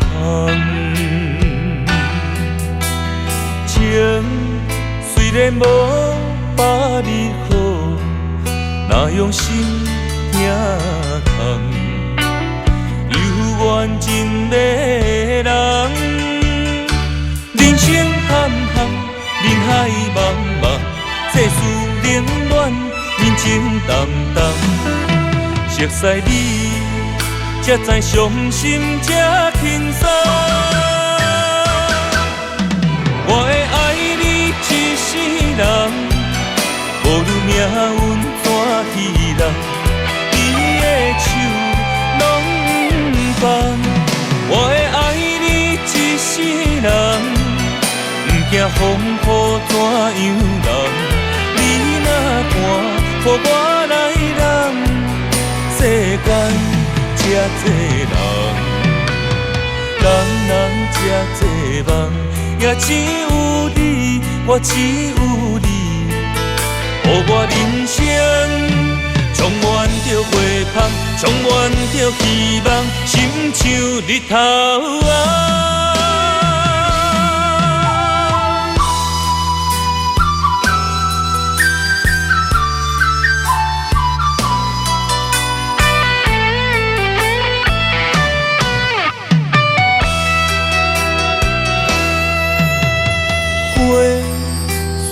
香。情虽然无百里好，若用心疼痛，犹原真个人。人生坎坷，人海茫茫，世事冷暖，人情淡淡。熟悉你，才知伤心才轻松。我会爱你一世人，无论命运怎欺人，你的手拢不放。我会爱你一世人，不惊风雨怎样人。你若寒，予我来揽。世间这多人，人这多梦，也只有你，我只有你，予我人生充满着花香，充满着希望，心像日头啊。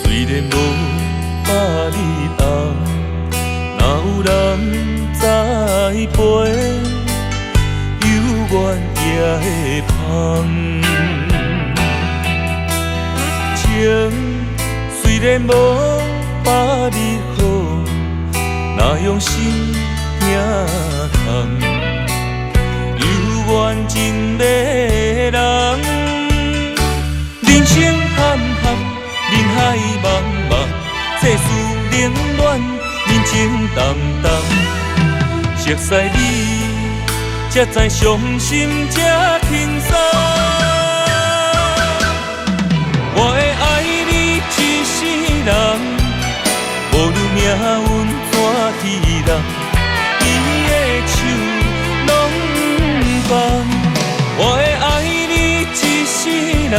虽然无百里红，哪有人栽培，犹原也会香。情虽然无百里好，若用心疼痛，犹原真个人。人生坎坷，人海茫茫，世事冷暖，人情淡淡。熟悉你，才知伤心才轻松。我会爱你一世人，无论命运怎欺人，你的手拢不放。我会爱你一世人。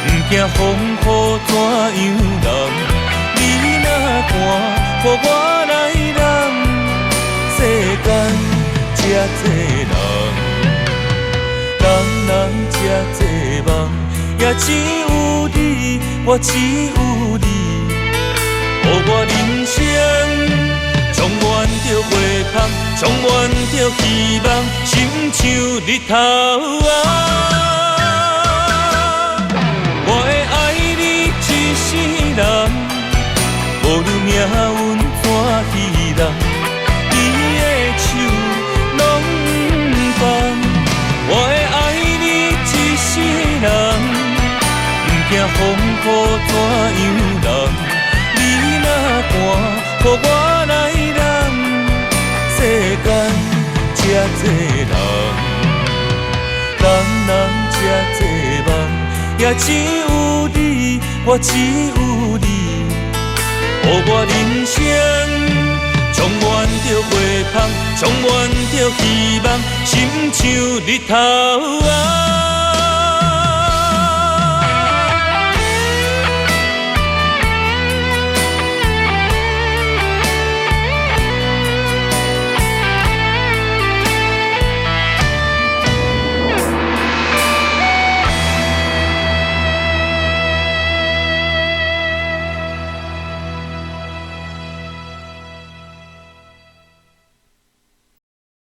不惊风雨怎样人，你若寒，予我来揽。世间这多人，人这多梦，也只有你，我只有你，予我人生充满着花香，充满着希望，心像日头啊。人，无论命运怎欺人，你的手拢不放。我会爱你一世人，不惊风雨怎样人。你若寒，予我来揽。世间这多人，人这多梦，也只有你，我只有你，予我人生充满着花香，充满着希望，心像日头啊。